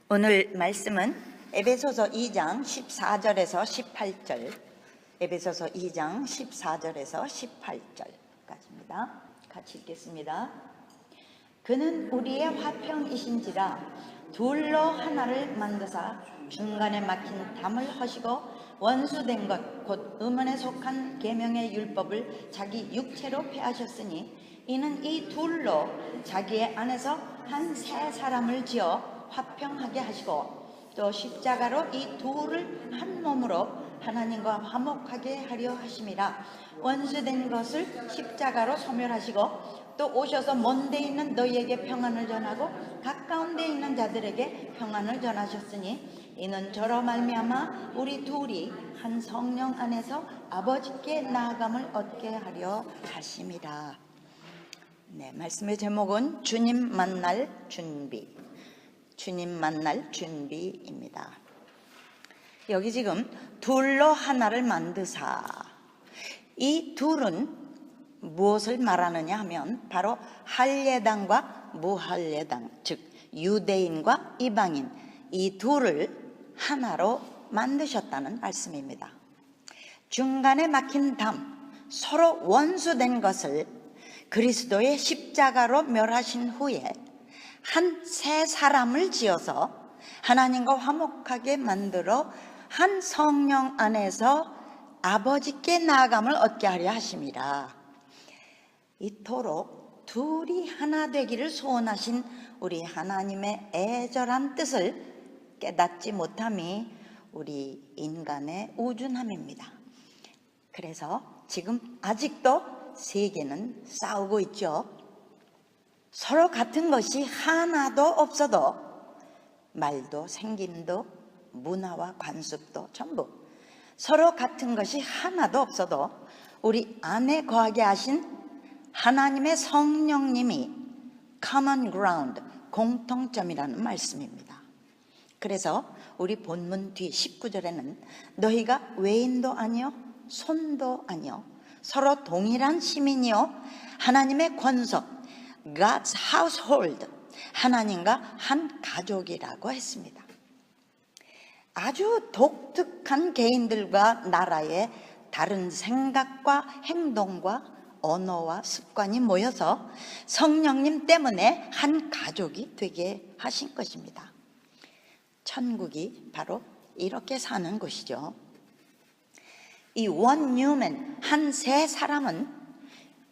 오늘 말씀은 에베소서 2장 14절에서 18절, 에베소서 2장 14절에서 18절까지입니다. 같이 읽겠습니다. 그는 우리의 화평이신지라 둘로 하나를 만드사 중간에 막힌 담을 허시고 원수된 것 곧 음원에 속한 계명의 율법을 자기 육체로 폐하셨으니 이는 이 둘로 자기의 안에서 한 새 사람을 지어 화평하게 하시고 또 십자가로 이 둘을 한 몸으로 하나님과 화목하게 하려 하심이라. 원수된 것을 십자가로 소멸하시고 또 오셔서 먼 데 있는 너희에게 평안을 전하고 가까운 데 있는 자들에게 평안을 전하셨으니 이는 저로 말미암아 우리 둘이 한 성령 안에서 아버지께 나아감을 얻게 하려 하심이라. 네, 말씀의 제목은 주님 만날 준비, 주님 만날 준비입니다. 여기 지금 둘로 하나를 만드사, 이 둘은 무엇을 말하느냐 하면 바로 할례당과 무할례당, 즉 유대인과 이방인, 이 둘을 하나로 만드셨다는 말씀입니다. 중간에 막힌 담, 서로 원수된 것을 그리스도의 십자가로 멸하신 후에 한 새 사람을 지어서 하나님과 화목하게 만들어 한 성령 안에서 아버지께 나아감을 얻게 하려 하심이라. 이토록 둘이 하나 되기를 소원하신 우리 하나님의 애절한 뜻을 깨닫지 못함이 우리 인간의 우준함입니다. 그래서 지금 아직도 세계는 싸우고 있죠. 서로 같은 것이 하나도 없어도 말도 생김도 문화와 관습도 전부 서로 같은 것이 하나도 없어도 우리 안에 거하게 하신 하나님의 성령님이 common ground, 공통점이라는 말씀입니다. 그래서 우리 본문 뒤 19절에는 너희가 외인도 아니요 손도 아니요 서로 동일한 시민이요 하나님의 권석 God's household, 하나님과 한 가족이라고 했습니다. 아주 독특한 개인들과 나라의 다른 생각과 행동과 언어와 습관이 모여서 성령님 때문에 한 가족이 되게 하신 것입니다. 천국이 바로 이렇게 사는 곳이죠. 이 원 뉴맨, 한 새 사람은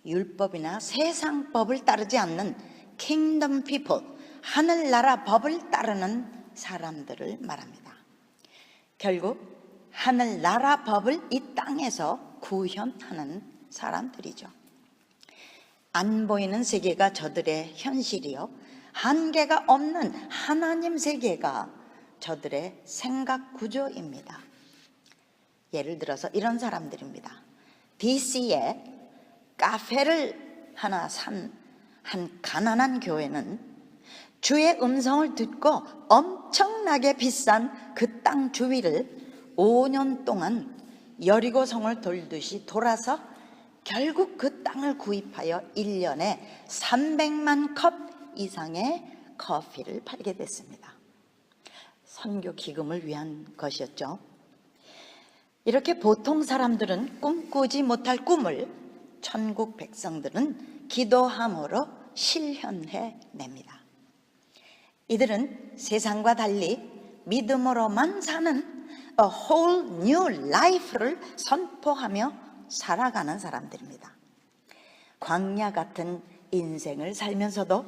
율법이나 세상법을 따르지 않는 킹덤 피플, 하늘나라 법을 따르는 사람들을 말합니다. 결국 하늘나라 법을 이 땅에서 구현하는 사람들이죠. 안 보이는 세계가 저들의 현실이요 한계가 없는 하나님 세계가 저들의 생각 구조입니다. 예를 들어서 이런 사람들입니다. DC에 카페를 하나 산 한 가난한 교회는 주의 음성을 듣고 엄청나게 비싼 그 땅 주위를 5년 동안 여리고성을 돌듯이 돌아서 결국 그 땅을 구입하여 1년에 300만 컵 이상의 커피를 팔게 됐습니다. 선교 기금을 위한 것이었죠. 이렇게 보통 사람들은 꿈꾸지 못할 꿈을 천국 백성들은 기도함으로 실현해냅니다. 이들은 세상과 달리 믿음으로만 사는 a whole new life를 선포하며 살아가는 사람들입니다. 광야 같은 인생을 살면서도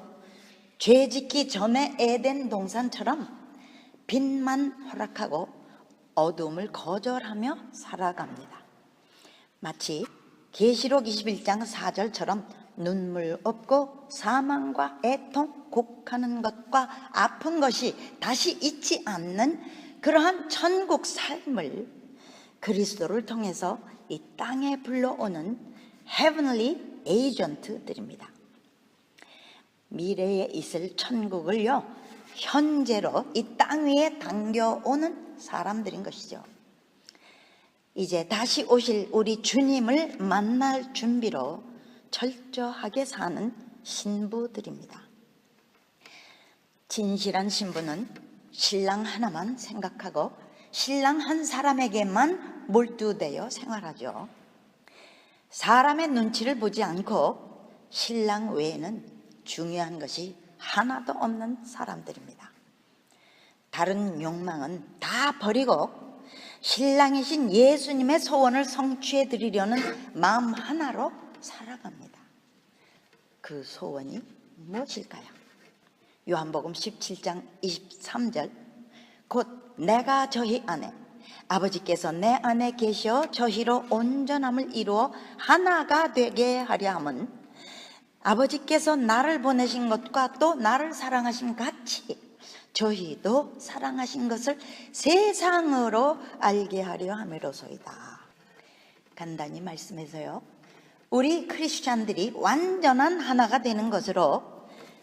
죄 짓기 전에 에덴 동산처럼 빛만 허락하고 어둠을 거절하며 살아갑니다. 마치 계시록 21장 4절처럼 눈물 없고 사망과 애통, 곡하는 것과 아픈 것이 다시 있지 않는 그러한 천국 삶을 그리스도를 통해서 이 땅에 불러오는 heavenly agent들입니다. 미래에 있을 천국을요 현재로 이 땅 위에 당겨오는 사람들인 것이죠. 이제 다시 오실 우리 주님을 만날 준비로 철저하게 사는 신부들입니다. 진실한 신부는 신랑 하나만 생각하고 신랑 한 사람에게만 몰두되어 생활하죠. 사람의 눈치를 보지 않고 신랑 외에는 중요한 것이 하나도 없는 사람들입니다. 다른 욕망은 다 버리고 신랑이신 예수님의 소원을 성취해 드리려는 마음 하나로 살아갑니다. 그 소원이 무엇일까요? 요한복음 17장 23절, 곧 내가 저희 안에 아버지께서 내 안에 계셔 저희로 온전함을 이루어 하나가 되게 하려 함은 아버지께서 나를 보내신 것과 또 나를 사랑하신 같이 저희도 사랑하신 것을 세상으로 알게 하려 함이로소이다. 간단히 말씀해서요, 우리 크리스찬들이 완전한 하나가 되는 것으로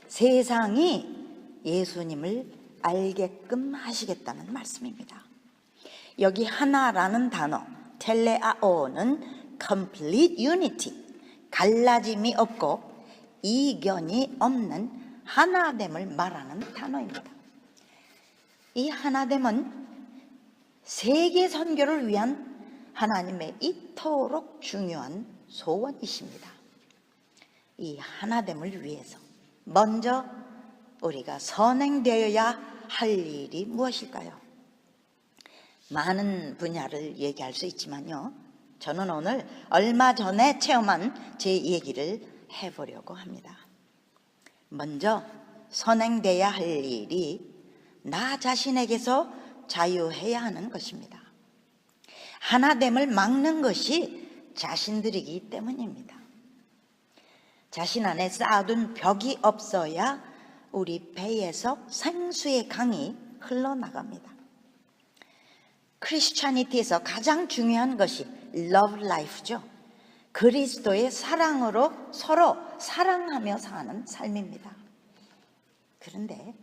세상이 예수님을 알게끔 하시겠다는 말씀입니다. 여기 하나라는 단어 텔레아오는 complete unity, 갈라짐이 없고 이견이 없는 하나됨을 말하는 단어입니다. 이 하나됨은 세계 선교를 위한 하나님의 이토록 중요한 소원이십니다. 이 하나됨을 위해서 먼저 우리가 선행되어야 할 일이 무엇일까요? 많은 분야를 얘기할 수 있지만요, 저는 오늘 얼마 전에 체험한 제 얘기를 해보려고 합니다. 먼저 선행돼야 할 일이 나 자신에게서 자유해야 하는 것입니다. 하나됨을 막는 것이 자신들이기 때문입니다. 자신 안에 쌓아둔 벽이 없어야 우리 배에서 생수의 강이 흘러나갑니다. 크리스찬이티에서 가장 중요한 것이 love life죠. 그리스도의 사랑으로 서로 사랑하며 사는 삶입니다. 그런데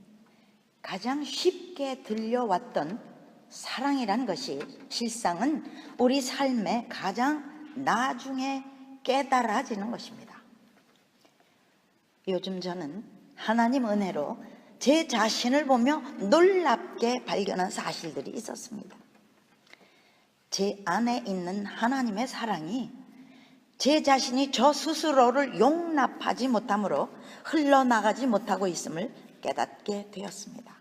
가장 쉽게 들려왔던 사랑이란 것이 실상은 우리 삶의 가장 나중에 깨달아지는 것입니다. 요즘 저는 하나님 은혜로 제 자신을 보며 놀랍게 발견한 사실들이 있었습니다. 제 안에 있는 하나님의 사랑이 제 자신이 저 스스로를 용납하지 못함으로 흘러나가지 못하고 있음을 깨닫게 되었습니다.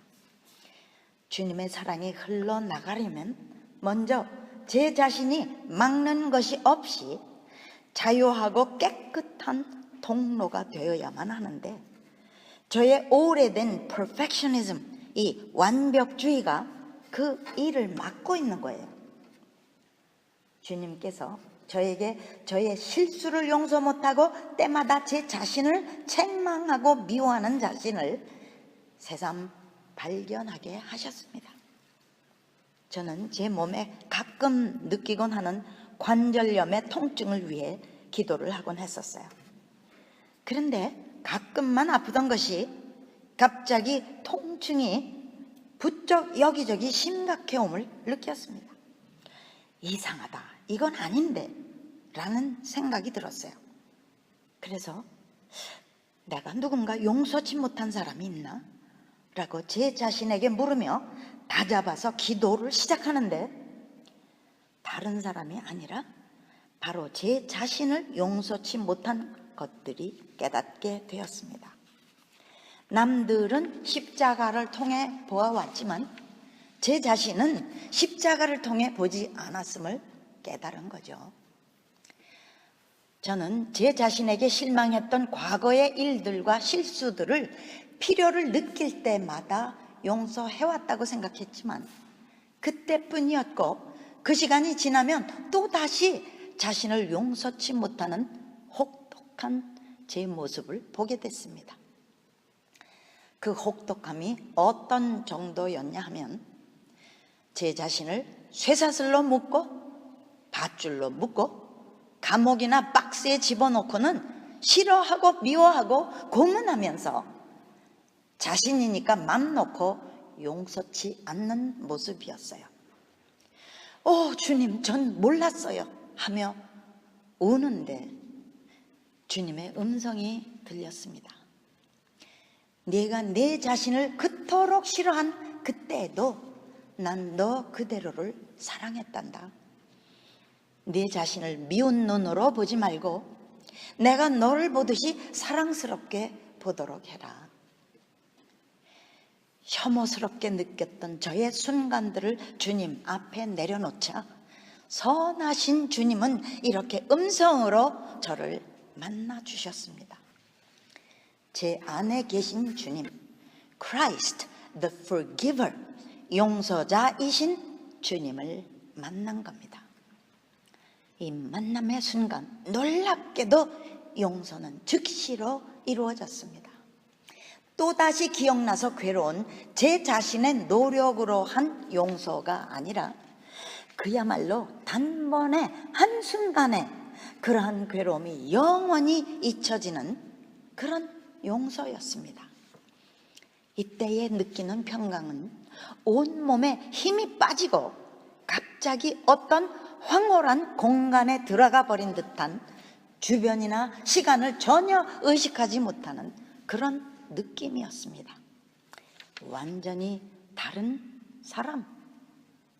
주님의 사랑이 흘러나가려면 먼저 제 자신이 막는 것이 없이 자유하고 깨끗한 통로가 되어야만 하는데, 저의 오래된 perfectionism, 이 완벽주의가 그 일을 막고 있는 거예요. 주님께서 저에게 저의 실수를 용서 못하고 때마다 제 자신을 책망하고 미워하는 자신을 새삼 발견하게 하셨습니다. 저는 제 몸에 가끔 느끼곤 하는 관절염의 통증을 위해 기도를 하곤 했었어요. 그런데 가끔만 아프던 것이 갑자기 통증이 부쩍 여기저기 심각해옴을 느꼈습니다. 이상하다, 이건 아닌데 라는 생각이 들었어요. 그래서 내가 누군가 용서치 못한 사람이 있나? 라고 제 자신에게 물으며 다잡아서 기도를 시작하는데, 다른 사람이 아니라 바로 제 자신을 용서치 못한 것들이 깨닫게 되었습니다. 남들은 십자가를 통해 보아왔지만 제 자신은 십자가를 통해 보지 않았음을 깨달은 거죠. 저는 제 자신에게 실망했던 과거의 일들과 실수들을 필요를 느낄 때마다 용서해왔다고 생각했지만 그때뿐이었고, 그 시간이 지나면 또다시 자신을 용서치 못하는 혹독한 제 모습을 보게 됐습니다. 그 혹독함이 어떤 정도였냐 하면, 제 자신을 쇠사슬로 묶고 밧줄로 묶고 감옥이나 박스에 집어넣고는 싫어하고 미워하고 고문하면서 자신이니까 맘 놓고 용서치 않는 모습이었어요. 주님, 전 몰랐어요 하며 우는데 주님의 음성이 들렸습니다. 네가 내 자신을 그토록 싫어한 그때에도 난 너 그대로를 사랑했단다. 네 자신을 미운 눈으로 보지 말고 내가 너를 보듯이 사랑스럽게 보도록 해라. 혐오스럽게 느꼈던 저의 순간들을 주님 앞에 내려놓자 선하신 주님은 이렇게 음성으로 저를 만나 주셨습니다. 제 안에 계신 주님, Christ the Forgiver, 용서자이신 주님을 만난 겁니다. 이 만남의 순간 놀랍게도 용서는 즉시로 이루어졌습니다. 또다시 기억나서 괴로운 제 자신의 노력으로 한 용서가 아니라 그야말로 단번에 한순간에 그러한 괴로움이 영원히 잊혀지는 그런 용서였습니다. 이때에 느끼는 평강은 온몸에 힘이 빠지고 갑자기 어떤 황홀한 공간에 들어가 버린 듯한 주변이나 시간을 전혀 의식하지 못하는 그런 느낌이었습니다. 완전히 다른 사람,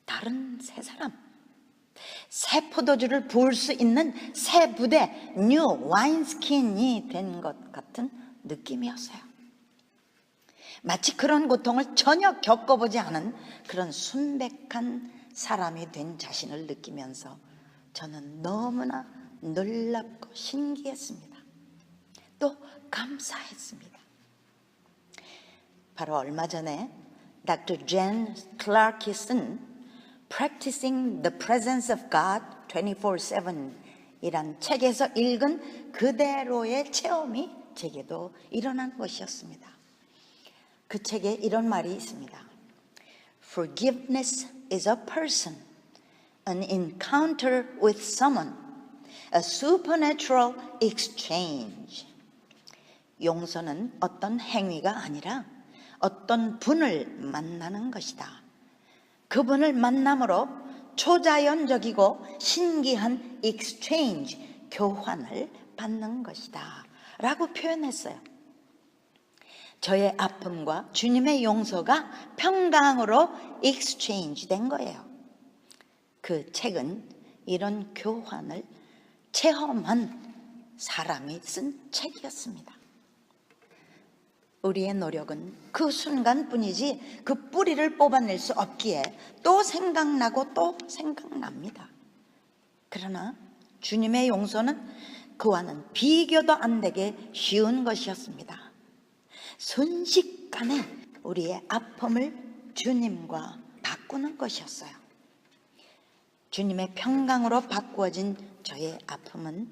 다른 새 사람, 새 포도주를 부을 수 있는 새 부대, 뉴 와인스킨이 된 것 같은 느낌이었어요. 마치 그런 고통을 전혀 겪어보지 않은 그런 순백한 사람이 된 자신을 느끼면서 저는 너무나 놀랍고 신기했습니다. 또 감사했습니다. 바로 얼마 전에 Dr. Jen Clarkson Practicing the Presence of God 24/7 이란 책에서 읽은 그대로의 체험이 제게도 일어난 것이었습니다. 그 책에 이런 말이 있습니다. Forgiveness is a person, an encounter with someone, a supernatural exchange. 용서는 어떤 행위가 아니라 어떤 분을 만나는 것이다. 그분을 만남으로 초자연적이고 신기한 exchange, 교환을 받는 것이다 라고 표현했어요. 저의 아픔과 주님의 용서가 평강으로 exchange 된 거예요. 그 책은 이런 교환을 체험한 사람이 쓴 책이었습니다. 우리의 노력은 그 순간뿐이지 그 뿌리를 뽑아낼 수 없기에 또 생각나고 또 생각납니다. 그러나 주님의 용서는 그와는 비교도 안 되게 쉬운 것이었습니다. 순식간에 우리의 아픔을 주님과 바꾸는 것이었어요. 주님의 평강으로 바꾸어진 저의 아픔은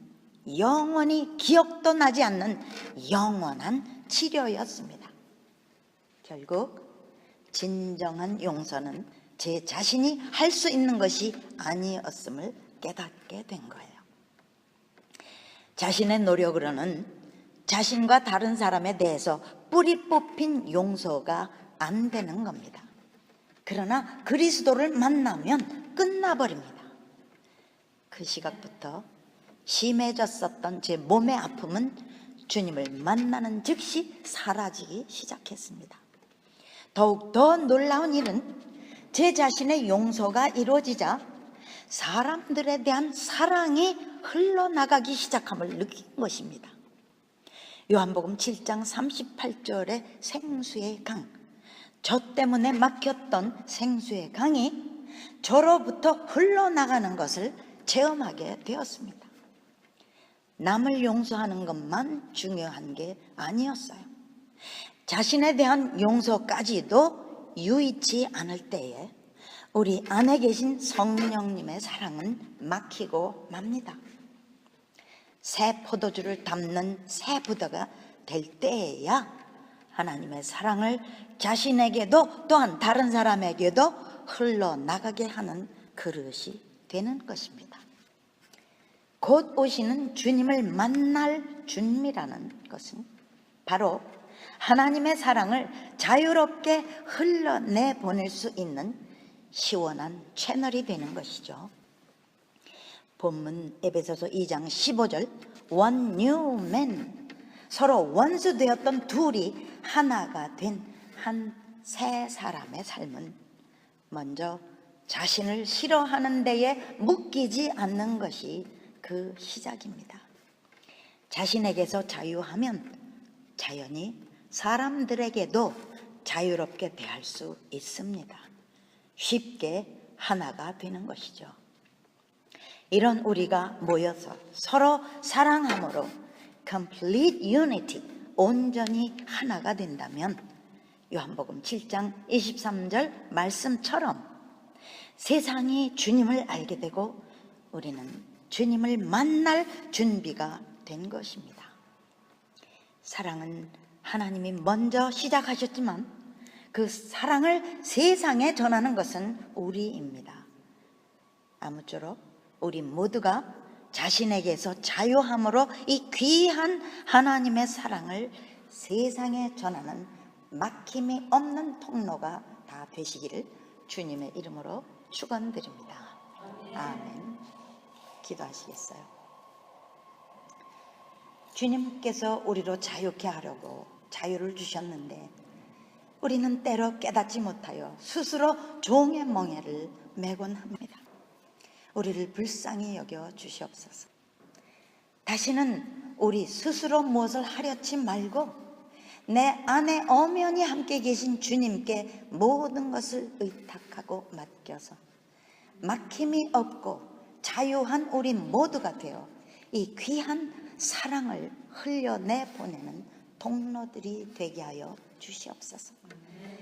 영원히 기억도 나지 않는 영원한 치료였습니다. 결국 진정한 용서는 제 자신이 할 수 있는 것이 아니었음을 깨닫게 된 거예요. 자신의 노력으로는 자신과 다른 사람에 대해서 뿌리 뽑힌 용서가 안 되는 겁니다. 그러나 그리스도를 만나면 끝나버립니다. 그 시각부터 심해졌었던 제 몸의 아픔은 주님을 만나는 즉시 사라지기 시작했습니다. 더욱 더 놀라운 일은 제 자신의 용서가 이루어지자 사람들에 대한 사랑이 흘러나가기 시작함을 느낀 것입니다. 요한복음 7장 38절의 생수의 강, 저 때문에 막혔던 생수의 강이 저로부터 흘러나가는 것을 체험하게 되었습니다. 남을 용서하는 것만 중요한 게 아니었어요. 자신에 대한 용서까지도 유의치 않을 때에 우리 안에 계신 성령님의 사랑은 막히고 맙니다. 새 포도주를 담는 새 부대가 될 때에야 하나님의 사랑을 자신에게도 또한 다른 사람에게도 흘러나가게 하는 그릇이 되는 것입니다. 곧 오시는 주님을 만날 준비라는 것은 바로 하나님의 사랑을 자유롭게 흘러내보낼 수 있는 시원한 채널이 되는 것이죠. 본문 에베소서 2장 15절 One new man, 서로 원수 되었던 둘이 하나가 된 한 새 사람의 삶은 먼저 자신을 싫어하는 데에 묶이지 않는 것이 그 시작입니다. 자신에게서 자유하면 자연히 사람들에게도 자유롭게 대할 수 있습니다. 쉽게 하나가 되는 것이죠. 이런 우리가 모여서 서로 사랑함으로 complete unity, 온전히 하나가 된다면 요한복음 7장 23절 말씀처럼 세상이 주님을 알게 되고 우리는 주님을 만날 준비가 된 것입니다. 사랑은 하나님이 먼저 시작하셨지만 그 사랑을 세상에 전하는 것은 우리입니다. 아무쪼록 우리 모두가 자신에게서 자유함으로 이 귀한 하나님의 사랑을 세상에 전하는 막힘이 없는 통로가 다 되시기를 주님의 이름으로 축원드립니다. 아멘. 기도하시겠어요? 주님께서 우리로 자유케 하려고 자유를 주셨는데 우리는 때로 깨닫지 못하여 스스로 종의 멍에를 매곤 합니다. 우리를 불쌍히 여겨 주시옵소서. 다시는 우리 스스로 무엇을 하려치 말고 내 안에 엄연히 함께 계신 주님께 모든 것을 의탁하고 맡겨서 막힘이 없고 자유한 우리 모두가 되어 이 귀한 사랑을 흘려내 보내는 통로들이 되게 하여 주시옵소서.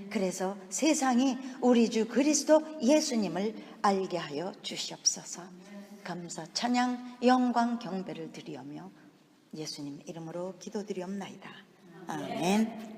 그래서 세상이 우리 주 그리스도 예수님을 알게 하여 주시옵소서. 감사, 찬양, 영광, 경배를 드리오며 예수님 이름으로 기도드리옵나이다. 아멘.